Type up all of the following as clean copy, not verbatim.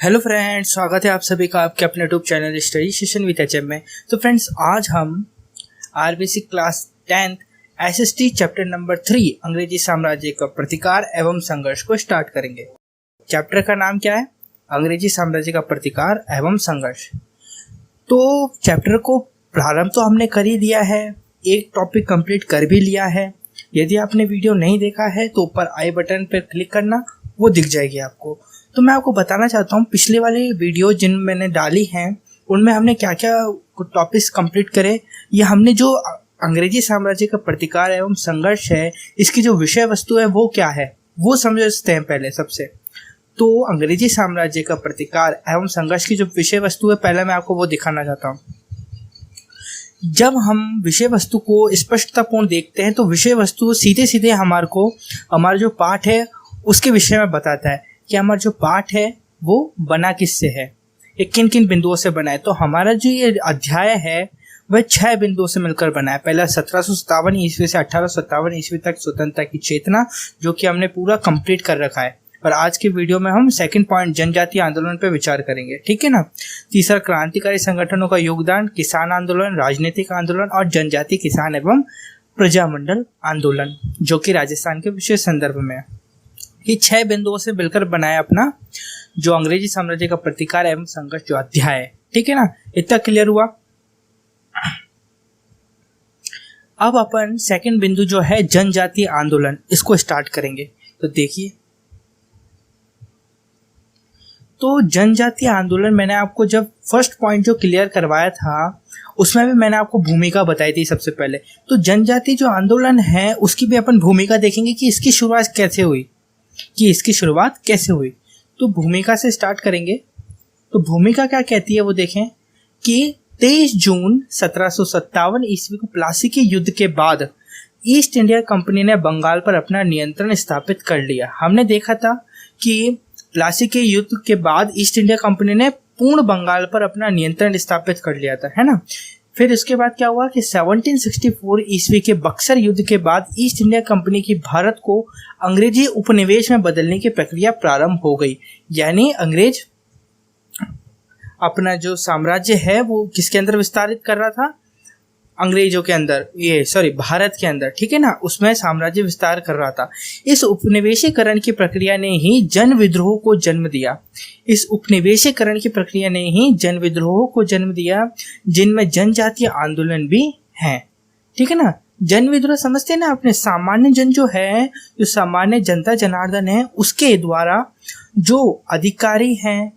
Hello friends, स्वागत है आप सभी का आपके अपने YouTube channel study session with HM में। तो फ्रेंड्स, आज हम RBC class 10 SST chapter number 3 अंग्रेजी साम्राज्य का प्रतिकार एवं संघर्ष को स्टार्ट करेंगे। चैप्टर का नाम क्या है? अंग्रेजी साम्राज्य का प्रतिकार एवं संघर्ष। तो चैप्टर को प्रारंभ तो हमने कर ही दिया है, एक टॉपिक कंप्लीट कर भी लिया है। यदि आपने वीडियो नहीं देखा है तो ऊपर आई बटन पर क्लिक करना, वो दिख जाएगी आपको। तो मैं आपको बताना चाहता हूँ पिछले वाले वीडियो जिन मैंने डाली हैं उनमें हमने क्या क्या टॉपिक्स कंप्लीट करे। ये हमने जो अंग्रेजी साम्राज्य का प्रतिकार एवं संघर्ष है, इसकी जो विषय वस्तु है वो क्या है वो समझते हैं पहले सबसे। तो अंग्रेजी साम्राज्य का प्रतिकार एवं संघर्ष की जो विषय वस्तु है, पहले मैं आपको वो दिखाना चाहता हूँ। जब हम विषय वस्तु को स्पष्टतापूर्ण देखते हैं तो विषय वस्तु सीधे सीधे हमारा जो पाठ है उसके विषय में बताता है कि हमारा जो पाठ है वो बना किससे है, ये किन किन बिंदुओं से बना है। तो हमारा जो ये अध्याय है वह 6 बिंदुओं से मिलकर बना है। पहला 1757 ईस्वी से 1857 ईस्वी तक स्वतंत्रता की चेतना, जो कि हमने पूरा कंप्लीट कर रखा है। और आज के वीडियो में हम सेकंड पॉइंट जनजातीय आंदोलन पे विचार करेंगे, ठीक है ना। तीसरा, क्रांतिकारी संगठनों का योगदान, किसान आंदोलन, राजनीतिक आंदोलन और जनजातीय किसान एवं प्रजामंडल आंदोलन, जो कि राजस्थान के विशेष संदर्भ में है। ये 6 बिंदुओं से मिलकर बनाया अपना जो अंग्रेजी साम्राज्य का प्रतिकार एवं संघर्ष जो अध्याय है, ठीक है ना। इतना क्लियर हुआ। अब अपन सेकंड बिंदु जो है जनजातीय आंदोलन, इसको स्टार्ट करेंगे। तो देखिए, तो जनजातीय आंदोलन मैंने आपको जब फर्स्ट पॉइंट जो क्लियर करवाया था उसमें भी मैंने आपको भूमिका बताई थी सबसे पहले। तो जनजातीय जो आंदोलन है उसकी भी अपन भूमिका देखेंगे कि इसकी शुरुआत कैसे हुई। तो भूमिका से स्टार्ट करेंगे। तो भूमिका क्या कहती है वो देखें कि 23 जून 1757 ईस्वी को प्लासी के युद्ध के बाद ईस्ट इंडिया कंपनी ने बंगाल पर अपना नियंत्रण स्थापित कर लिया। हमने देखा था कि प्लासी के युद्ध के बाद ईस्ट इंडिया कंपनी ने पूर्ण बंगाल पर अपना नियंत्रण स्थापित कर लिया था, है ना। फिर इसके बाद क्या हुआ कि 1764 ईस्वी के बक्सर युद्ध के बाद ईस्ट इंडिया कंपनी की भारत को अंग्रेजी उपनिवेश में बदलने की प्रक्रिया प्रारंभ हो गई। यानी अंग्रेज अपना जो साम्राज्य है वो किसके अंदर विस्तारित कर रहा था? अंग्रेजों के अंदर, भारत के अंदर, ठीक है ना, उसमें साम्राज्य विस्तार कर रहा था। इस उपनिवेशीकरण की प्रक्रिया ने ही जन विद्रोह को जन्म दिया, जिनमें जनजातीय आंदोलन भी हैं, ठीक है ना। जन विद्रोह समझते हैं ना अपने, सामान्य जन जो है, जो सामान्य जनता जनार्दन है, उसके द्वारा जो अधिकारी हैं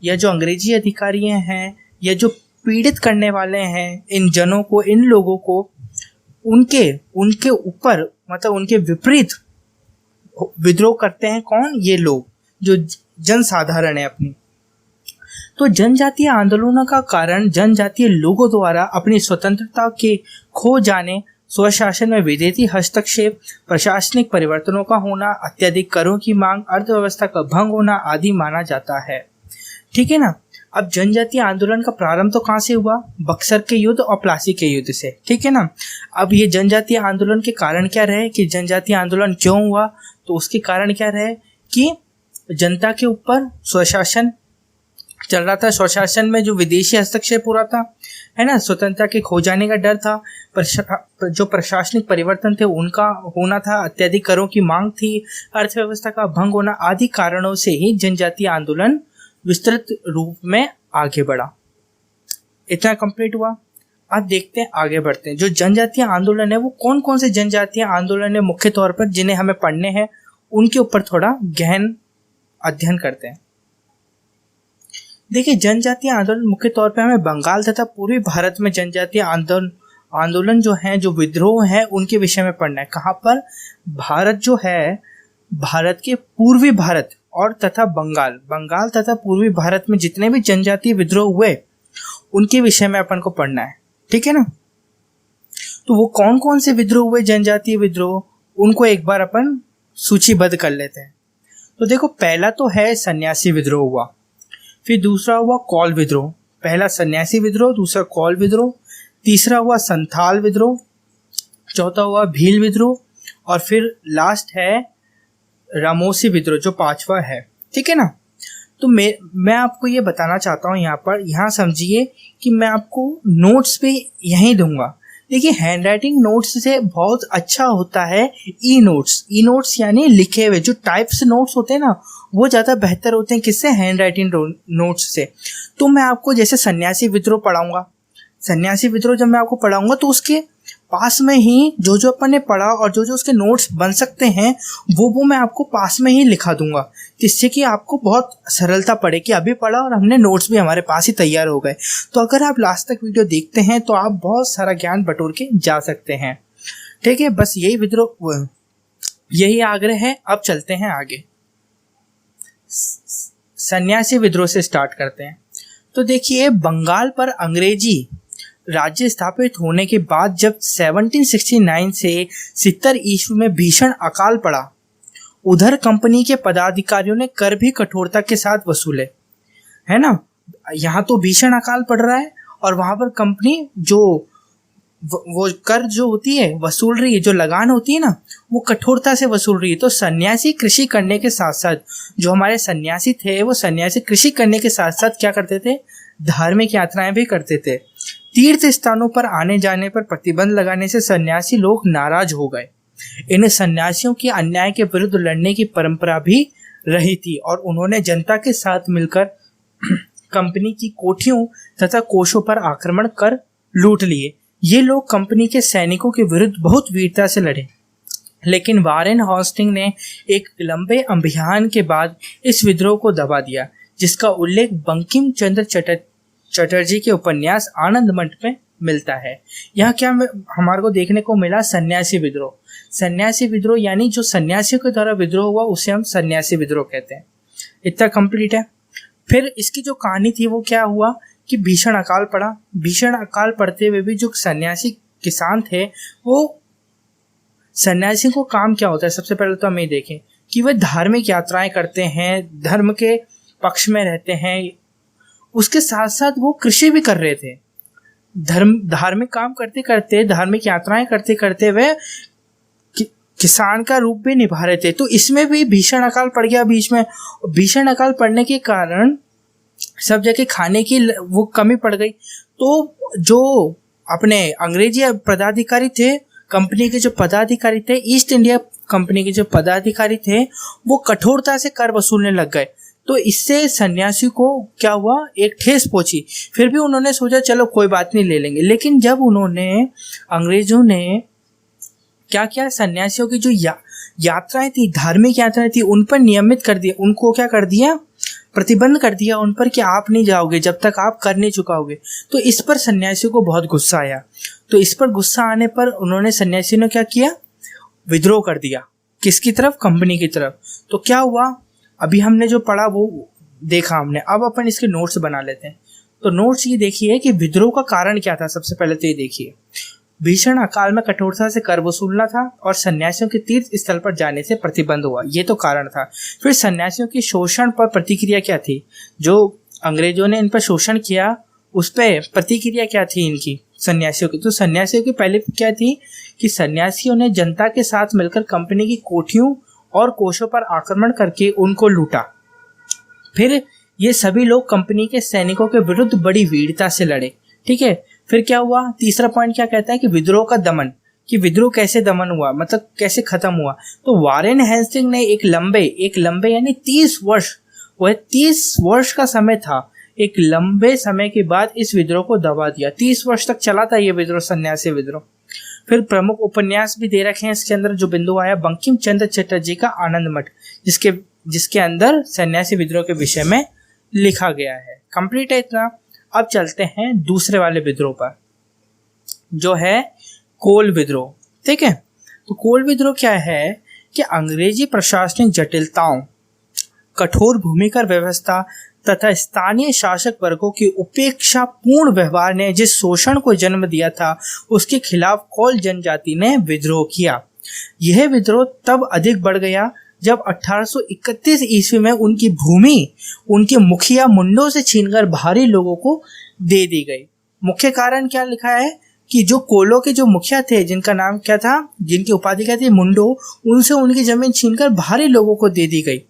या जो अंग्रेजी अधिकारी हैं या जो पीड़ित करने वाले हैं इन जनों को, इन लोगों को, उनके ऊपर मतलब उनके विपरीत विद्रोह करते हैं। कौन? ये लोग जो जनसाधारण है अपनी। तो जनजातीय आंदोलनों का कारण जनजातीय लोगों द्वारा अपनी स्वतंत्रता के खो जाने, स्वशासन में विदेशी हस्तक्षेप, प्रशासनिक परिवर्तनों का होना, अत्यधिक करों की मांग, अर्थव्यवस्था का भंग होना आदि माना जाता है, ठीक है ना। अब जनजातीय आंदोलन का प्रारंभ तो कहाँ से हुआ? बक्सर के युद्ध और प्लासी के युद्ध से, ठीक है ना। अब ये जनजातीय आंदोलन के कारण क्या रहे कि जनजातीय आंदोलन क्यों हुआ? तो उसके कारण क्या रहे कि जनता के ऊपर स्वशासन चल रहा था, स्वशासन में जो विदेशी हस्तक्षेप हो रहा था, है ना, स्वतंत्रता के खो जाने का डर था, जो प्रशासनिक परिवर्तन थे उनका होना था, अत्यधिक करों की मांग थी, अर्थव्यवस्था का भंग होना आदि कारणों से ही जनजातीय आंदोलन विस्तृत रूप में आगे बढ़ा। इतना कंप्लीट हुआ। अब देखते हैं, आगे बढ़ते हैं। जो जनजातीय आंदोलन है वो कौन कौन से जनजातीय आंदोलन है मुख्य तौर पर जिन्हें हमें पढ़ने हैं, उनके ऊपर थोड़ा गहन अध्ययन करते हैं। देखिए, जनजातीय आंदोलन मुख्य तौर पर हमें बंगाल तथा पूर्वी भारत में जनजातीय आंदोलन जो है, जो विद्रोह है, उनके विषय में पढ़ना है। कहाँ पर? भारत जो है, भारत के पूर्वी भारत और तथा बंगाल तथा पूर्वी भारत में जितने भी जनजातीय विद्रोह हुए उनके विषय में अपन को पढ़ना है, ठीक है ना। तो वो कौन कौन से विद्रोह हुए, जनजातीय विद्रोह, उनको एक बार अपन सूचीबद्ध कर लेते हैं। तो देखो, पहला तो है सन्यासी विद्रोह हुआ, फिर दूसरा हुआ कौल विद्रोह। पहला सन्यासी विद्रोह, दूसरा कौल विद्रोह, तीसरा हुआ संथाल विद्रोह, चौथा हुआ भील विद्रोह और फिर लास्ट है रामोसी विद्रोह जो 5वां है, ठीक है ना। तो मैं आपको ये बताना चाहता हूँ यहाँ समझिए कि मैं आपको नोट्स भी यहीं दूंगा। देखिए, हैंड राइटिंग नोट्स से बहुत अच्छा होता है ई नोट्स यानी लिखे हुए जो टाइप्स नोट्स होते हैं ना, वो ज़्यादा बेहतर होते हैं किससे, हैंड राइटिंग नोट्स से। तो मैं आपको जैसे सन्यासी विद्रोह पढ़ाऊंगा, सन्यासी विद्रोह जब मैं आपको पढ़ाऊंगा तो उसके पास में ही जो जो अपन ने पढ़ा और जो जो उसके नोट्स बन सकते हैं वो मैं आपको पास में ही लिखा दूंगा, जिससे कि आपको बहुत सरलता पड़े कि अभी पढ़ा और हमने नोट्स भी हमारे पास ही तैयार हो गए। तो अगर आप लास्ट तक वीडियो देखते हैं तो आप बहुत सारा ज्ञान बटोर के जा सकते हैं। ठीक है, बस यही आग्रह है। अब चलते हैं आगे, सन्यासी विद्रोह से स्टार्ट करते हैं। तो देखिए, बंगाल पर अंग्रेजी राज्य स्थापित होने के बाद जब 1769 से 70 ईस्वी में भीषण अकाल पड़ा, उधर कंपनी के पदाधिकारियों ने कर भी कठोरता के साथ वसूले, है ना। यहाँ तो भीषण अकाल पड़ रहा है और वहां पर कंपनी जो वो कर जो होती है वसूल रही है, जो लगान होती है ना, वो कठोरता से वसूल रही है। तो सन्यासी कृषि करने के साथ साथ, जो हमारे सन्यासी थे वो सन्यासी कृषि करने के साथ साथ क्या करते थे, धार्मिक यात्राएं भी करते थे। तीर्थ स्थानों पर आने जाने पर प्रतिबंध लगाने से सन्यासी लोग नाराज हो गए। इन सन्यासियों की अन्याय के विरुद्ध लड़ने की परंपरा भी रही थी और उन्होंने जनता के साथ मिलकर कंपनी की कोठियों तथा कोषों पर आक्रमण कर लूट लिए। ये लोग कंपनी के सैनिकों के विरुद्ध बहुत वीरता से लड़े, लेकिन वारेन हॉस्टिंग ने एक लंबे अभियान के बाद इस विद्रोह को दबा दिया, जिसका उल्लेख बंकिम चंद्र चटर्जी के उपन्यास आनंद मठ में मिलता है। यहाँ क्या हमारे को देखने को मिला, सन्यासी विद्रोह। सन्यासी विद्रोह यानी जो सन्यासियों के द्वारा विद्रोह हुआ उसे हम सन्यासी विद्रोह कहते हैं। इतना कंप्लीट है। फिर इसकी जो कहानी थी वो क्या हुआ कि भीषण अकाल पड़ा। भीषण अकाल पड़ते हुए भी जो सन्यासी किसान थे, वो सन्यासी को काम क्या होता है, सबसे पहले तो हम ये देखें कि वे धार्मिक यात्राएं करते हैं, धर्म के पक्ष में रहते हैं, उसके साथ साथ वो कृषि भी कर रहे थे। धार्मिक काम करते करते, धार्मिक यात्राएं करते करते वे किसान का रूप भी निभा रहे थे। तो इसमें भी भीषण अकाल पड़ गया बीच में। भीषण अकाल पड़ने के कारण सब जगह खाने की वो कमी पड़ गई। तो जो अपने अंग्रेजी पदाधिकारी थे, कंपनी के जो पदाधिकारी थे, ईस्ट इंडिया कंपनी के जो पदाधिकारी थे, वो कठोरता से कर वसूलने लग गए। तो इससे सन्यासी को क्या हुआ, एक ठेस पहुंची। फिर भी उन्होंने सोचा चलो कोई बात नहीं, ले लेंगे। लेकिन जब अंग्रेजों ने क्या किया, सन्यासियों की जो यात्राएं थी, धार्मिक यात्राएं थी, उन पर नियमित कर दिया। उनको क्या कर दिया, प्रतिबंध कर दिया उन पर कि आप नहीं जाओगे जब तक आप कर नहीं चुकाओगे। तो इस पर सन्यासियों को बहुत गुस्सा आया। तो इस पर गुस्सा आने पर उन्होंने, सन्यासियों ने क्या किया, विद्रोह कर दिया। किसकी तरफ, कंपनी की तरफ। तो क्या हुआ, अभी हमने जो पढ़ा वो देखा हमने, अब अपन इसके नोट्स बना लेते हैं। तो नोट्स ये देखिए कि विद्रोह का कारण क्या था। सबसे पहले तो ये देखिए, भीषण अकाल में कठोरता से कर वसूलना था और सन्यासियों के तीर्थ स्थल पर जाने से प्रतिबंध हुआ, ये तो कारण था। फिर सन्यासियों की शोषण पर प्रतिक्रिया क्या थी, जो अंग्रेजों ने इन पर शोषण किया उस पर प्रतिक्रिया क्या थी इनकी, सन्यासियों की। तो सन्यासियों की पहले क्या थी कि सन्यासियों ने जनता के साथ मिलकर कंपनी की कोठियों और कोषों पर आक्रमण करके उनको लूटा। फिर ये सभी लोग कंपनी के सैनिकों के विरुद्ध बड़ी वीरता से लड़े। ठीक है, फिर क्या हुआ, तीसरा पॉइंट क्या कहता है कि विद्रोह का दमन, कि विद्रोह कैसे दमन हुआ, मतलब कैसे खत्म हुआ। तो वारेन हेस्टिंग ने एक लंबे यानी 30 वर्ष, वह 30 वर्ष का समय था, एक लंबे समय के बाद इस विद्रोह को दबा दिया। 30 वर्ष तक चला था ये विद्रोह, सन्यासी विद्रोह। फिर प्रमुख उपन्यास भी दे रखे हैं इसके अंदर। जो बिंदु आया बंकिम चंद्र चटर्जी का आनंद मठ, जिसके अंदर सन्यासी विद्रोह के विषय में लिखा गया है। कंप्लीट है इतना। अब चलते हैं दूसरे वाले विद्रोह पर, जो है कोल विद्रोह। ठीक है, तो कोल विद्रोह क्या है कि अंग्रेजी प्रशासनिक जटिलताओं, कठोर भूमिकर व्यवस्था तथा स्थानीय शासक वर्गों की उपेक्षा पूर्ण व्यवहार ने जिस शोषण को जन्म दिया था, उसके खिलाफ कोल जनजाति ने विद्रोह किया। यह विद्रोह तब अधिक बढ़ गया जब 1831 ईस्वी में उनकी भूमि उनके मुखिया मुंडों से छीनकर बाहरी लोगों को दे दी गई। मुख्य कारण क्या लिखा है कि जो कोलों के जो मुखिया थे, जिनका नाम क्या था, जिनकी उपाधि क्या थी, मुंडो, उनसे उनकी जमीन छीनकर बाहरी लोगों को दे दी गई।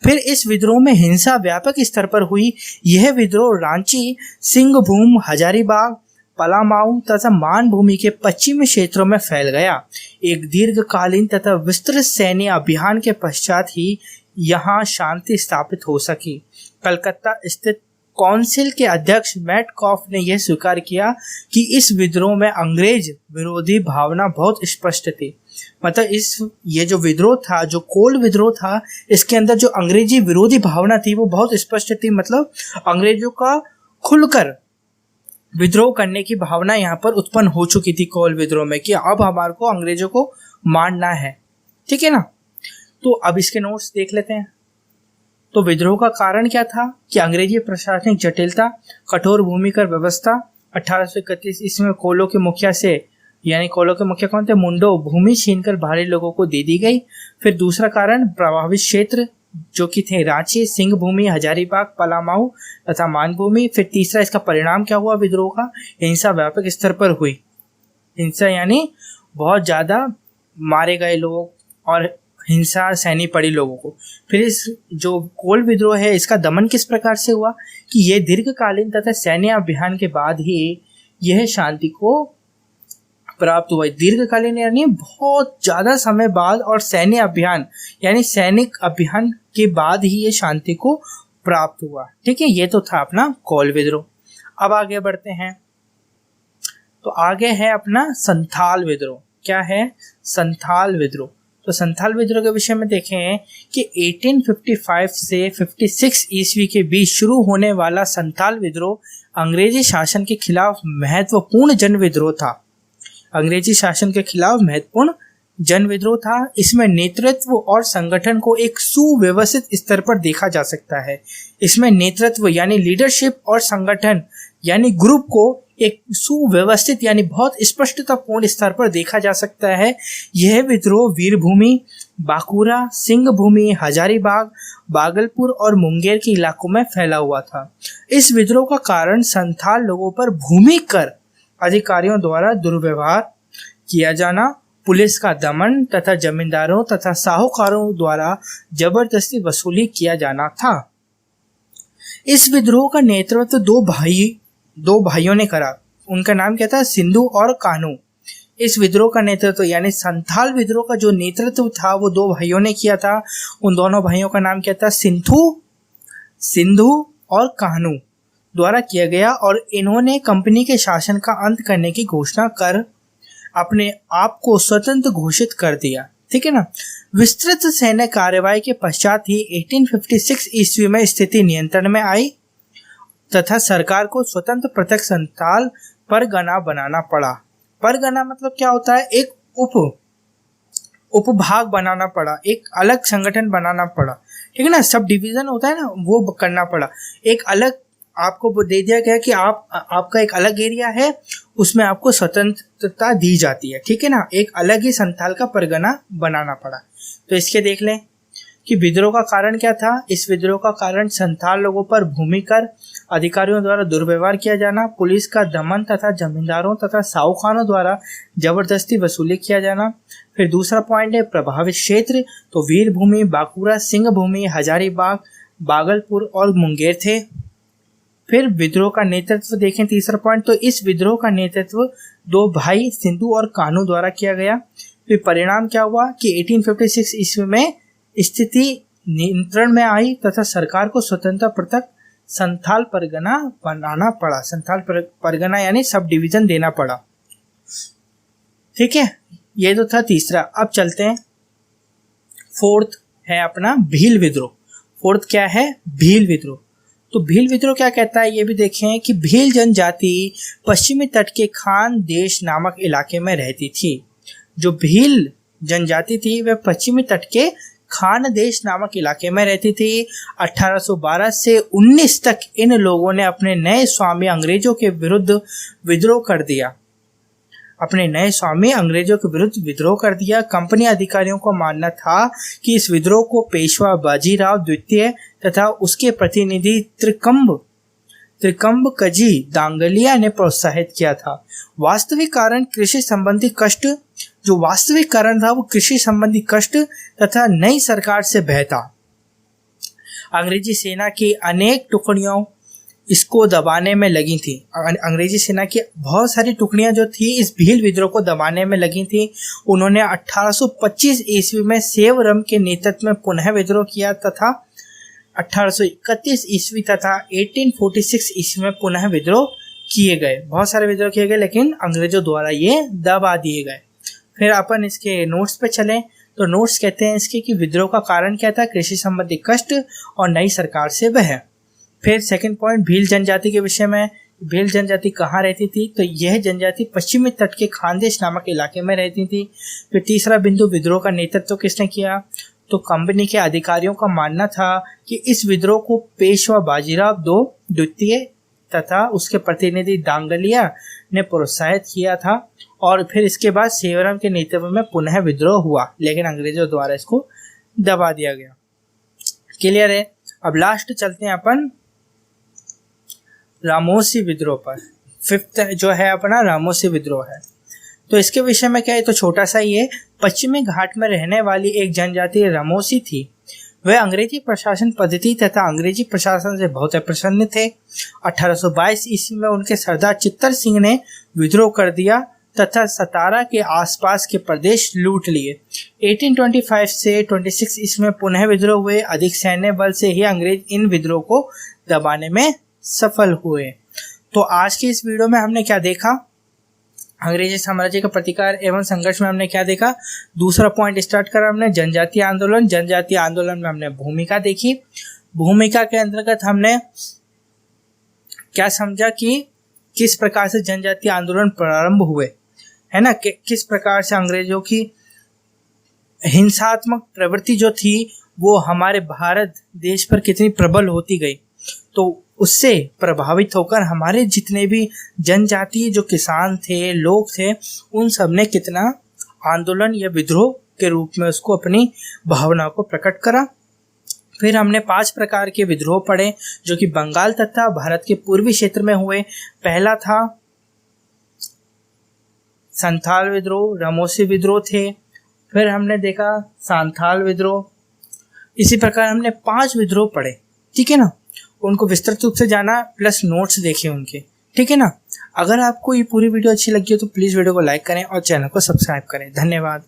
फिर इस विद्रोह में हिंसा व्यापक स्तर पर हुई। यह विद्रोह रांची, सिंहभूम, हजारीबाग, पलामाऊ तथा मानभूमि के पश्चिमी क्षेत्रों में फैल गया। एक दीर्घकालीन तथा विस्तृत सैन्य अभियान के पश्चात ही यहाँ शांति स्थापित हो सकी। कलकत्ता स्थित काउंसिल के अध्यक्ष मैटकॉफ ने यह स्वीकार किया कि इस विद्रोह में अंग्रेज विरोधी भावना बहुत स्पष्ट थी। मतलब ये जो विद्रोह था, जो कोल विद्रोह था, इसके अंदर जो अंग्रेजी विरोधी भावना थी वो बहुत स्पष्ट थी। मतलब अंग्रेजों का खुलकर विद्रोह करने की भावना यहाँ पर उत्पन्न हो चुकी थी कोल विद्रोह में, कि अब हमारे को अंग्रेजों को मारना है। ठीक है ना। तो अब इसके नोट्स देख लेते हैं। तो विद्रोह का कारण क्या था कि अंग्रेजी प्रशासनिक जटिलता, कठोर भूमिकर व्यवस्था। 1831 ईस्वी में कोलों के मुखिया से, यानी कोलों के मुखिया कौन थे, मुंडो, भूमि छीनकर बाहरी लोगों को दे दी गई। फिर दूसरा कारण प्रभावित क्षेत्र जो कि थे रांची, सिंहभूमि, हजारीबाग, पलामाऊ तथा मानभूमि। फिर तीसरा इसका परिणाम क्या हुआ विद्रोह का, हिंसा व्यापक स्तर पर हुई। हिंसा यानी बहुत ज्यादा मारे गए लोग और हिंसा सहनी पड़ी लोगों को। फिर इस जो कोल विद्रोह है इसका दमन किस प्रकार से हुआ कि यह दीर्घकालीन तथा सैन्य अभियान के बाद ही यह शांति को प्राप्त हुआ। दीर्घकालीन यानी बहुत ज्यादा समय बाद, और सैन्य अभियान यानी सैनिक अभियान के बाद ही ये शांति को प्राप्त हुआ। ठीक है, ये तो था अपना कोल विद्रोह। अब आगे बढ़ते हैं। तो आगे है अपना संथाल विद्रोह। क्या है? संथाल विद्रोह। तो संथाल विद्रोह के विषय में देखें कि 1855 से 56 ईस्वी के बीच शुरू होने वाला संथाल विद्रोह अंग्रेजी शासन के खिलाफ महत्वपूर्ण जन विद्रोह था। अंग्रेजी शासन के खिलाफ महत्वपूर्ण जन विद्रोह था। इसमें नेतृत्व और संगठन को एक सुव्यवस्थित स्तर पर देखा जा सकता है। इसमें नेतृत्व यानी लीडरशिप और संगठन यानी ग्रुप को एक सुव्यवस्थित यानी बहुत स्पष्टतापूर्ण स्तर पर देखा जा सकता है। यह विद्रोह वीरभूमि, बांकुरा, सिंहभूमि, हजारीबाग, भागलपुर और मुंगेर के इलाकों में फैला हुआ था। इस विद्रोह का कारण संथाल लोगों पर भूमि कर अधिकारियों द्वारा दुर्व्यवहार किया जाना, पुलिस का दमन तथा जमींदारों तथा साहूकारों द्वारा जबरदस्ती वसूली किया जाना था। इस विद्रोह का नेतृत्व दो भाइयों ने करा। उनका नाम क्या था? सिंधु और कान्हू। इस विद्रोह का नेतृत्व यानी संथाल विद्रोह का जो नेतृत्व था वो दो भाइयों ने किया था। उन दोनों भाइयों का नाम क्या था? सिंधु और कान्हू द्वारा किया गया, और इन्होंने कंपनी के शासन का अंत करने की घोषणा कर अपने आप को स्वतंत्र घोषित कर दिया। ठीक है ना। विस्तृत सैन्य कार्रवाई के पश्चात ही 1856 ईस्वी में स्थिति नियंत्रण में आई तथा सरकार को स्वतंत्र पृथक संथाल परगना बनाना पड़ा। परगना मतलब क्या होता है? एक उपभाग बनाना पड़ा, एक अलग संगठन बनाना पड़ा। ठीक है ना। सब डिवीजन होता है ना, वो करना पड़ा। एक अलग आपको दे दिया गया कि आपका एक अलग एरिया है, उसमें आपको स्वतंत्रता दी जाती है। ठीक है ना। एक अलग ही संथाल का परगना बनाना पड़ा। तो इसके देख लें कि विद्रोह का कारण क्या था। इस विद्रोह का कारण संथाल लोगों पर भूमि कर अधिकारियों द्वारा दुर्व्यवहार किया जाना, पुलिस का दमन तथा जमींदारों तथा साहूकारों द्वारा जबरदस्ती वसूली किया जाना। फिर दूसरा पॉइंट है प्रभावित क्षेत्र। तो वीरभूमि, बांकुरा, सिंहभूमि, हजारीबाग, भागलपुर और मुंगेर थे। फिर विद्रोह का नेतृत्व देखें, तीसरा पॉइंट। तो इस विद्रोह का नेतृत्व दो भाई सिंधु और कान्हू द्वारा किया गया। फिर परिणाम क्या हुआ कि 1856 ईस्वी में स्थिति नियंत्रण में आई तथा सरकार को स्वतंत्र पृथक संथाल परगना बनाना पड़ा। संथाल परगना यानी सब डिवीजन देना पड़ा। ठीक है, ये तो था तीसरा। अब चलते हैं, फोर्थ है अपना भील विद्रोह। फोर्थ क्या है? भील विद्रोह। तो भील विद्रोह क्या कहता है ये भी देखें कि भील जनजाति पश्चिमी तट के खान देश नामक इलाके में रहती थी। जो भील जनजाति थी वह पश्चिमी तट के खान देश नामक इलाके में रहती थी। 1812 से 19 तक इन लोगों ने अपने नए स्वामी अंग्रेजों के विरुद्ध विद्रोह कर दिया। कंपनी अधिकारियों को मानना था कि इस विद्रोह को पेशवा बाजीराव द्वितीय तथा उसके प्रतिनिधि त्रिकम्ब कजी दांगलिया ने प्रोत्साहित किया था। वास्तविक कारण कृषि संबंधी कष्ट तथा नई सरकार से भय था। अंग्रेजी सेना की अनेक टुकड़ियों इसको दबाने में लगी थी। अंग्रेजी सेना की बहुत सारी टुकड़ियां जो थी इस भील विद्रोह को दबाने में लगी थी। उन्होंने 1825 ईस्वी में सेवरम के नेतृत्व में पुनः विद्रोह किया तथा 1831 ईस्वी तथा 1846 ईस्वी में पुनः विद्रोह किए गए। बहुत सारे विद्रोह किए गए लेकिन अंग्रेजों द्वारा ये दबा दिए गए। फिर अपन इसके नोट्स पे चलें तो नोट्स कहते हैं इसके कि विद्रोह का कारण क्या था, कृषि संबंधी कष्ट और नई सरकार से वह। फिर सेकंड पॉइंट भील जनजाति के विषय में, भील जनजाति कहाँ रहती थी, तो यह जनजाति पश्चिमी तट के खानदेश नामक इलाके में रहती थी। फिर तीसरा बिंदु, विद्रोह का नेतृत्व किसने किया, तो कंपनी के अधिकारियों का मानना था कि इस विद्रोह को पेशवा बाजीराव द्वितीय तथा उसके प्रतिनिधि डांगलिया ने प्रोत्साहित किया था। और फिर इसके बाद सेवरम के नेतृत्व में पुनः विद्रोह हुआ लेकिन अंग्रेजों द्वारा इसको दबा दिया गया। क्लियर है। अब लास्ट चलते हैं अपन रामोसी विद्रोह पर। फिफ्थ जो है अपना रामोसी विद्रोह है। तो इसके विषय में क्या है, तो छोटा सा ही है। पश्चिमी घाट में रहने वाली एक जनजाति रामोसी थी। वह अंग्रेजी प्रशासन पद्धति तथा अंग्रेजी प्रशासन से बहुत प्रसन्न थे। 1822 ईस्वी में उनके सरदार चित्तर सिंह ने विद्रोह कर दिया तथा सतारा के आसपास के प्रदेश लूट लिए। 1825 से 26 ईस्वी में पुनः विद्रोह हुए। अधिक सैन्य बल से ही अंग्रेज इन विद्रोह को दबाने में सफल हुए। तो आज की इस वीडियो में हमने क्या देखा, अंग्रेजी साम्राज्य का प्रतिकार एवं संघर्ष में हमने क्या देखा। दूसरा पॉइंट स्टार्ट करा हमने जनजातीय आंदोलन। जनजातीय आंदोलन में हमने भूमिका देखी। भूमिका के अंतर्गत हमने क्या समझा कि किस प्रकार से जनजातीय आंदोलन प्रारंभ हुए, है ना, किस प्रकार से अंग्रेजों की हिंसात्मक प्रवृत्ति जो थी वो हमारे भारत देश पर कितनी प्रबल होती गई। तो उससे प्रभावित होकर हमारे जितने भी जनजातीय जो किसान थे, लोग थे, उन सब ने कितना आंदोलन या विद्रोह के रूप में उसको अपनी भावना को प्रकट करा। फिर हमने 5 प्रकार के विद्रोह पढ़े जो कि बंगाल तथा भारत के पूर्वी क्षेत्र में हुए। पहला था संथाल विद्रोह, रामोसी विद्रोह थे। फिर हमने देखा सांथाल विद्रोह। इसी प्रकार हमने 5 विद्रोह पढ़े, ठीक है ना। उनको विस्तृत रूप से जाना प्लस नोट्स देखे उनके, ठीक है ना। अगर आपको ये पूरी वीडियो अच्छी लगी हो तो प्लीज़ वीडियो को लाइक करें और चैनल को सब्सक्राइब करें। धन्यवाद।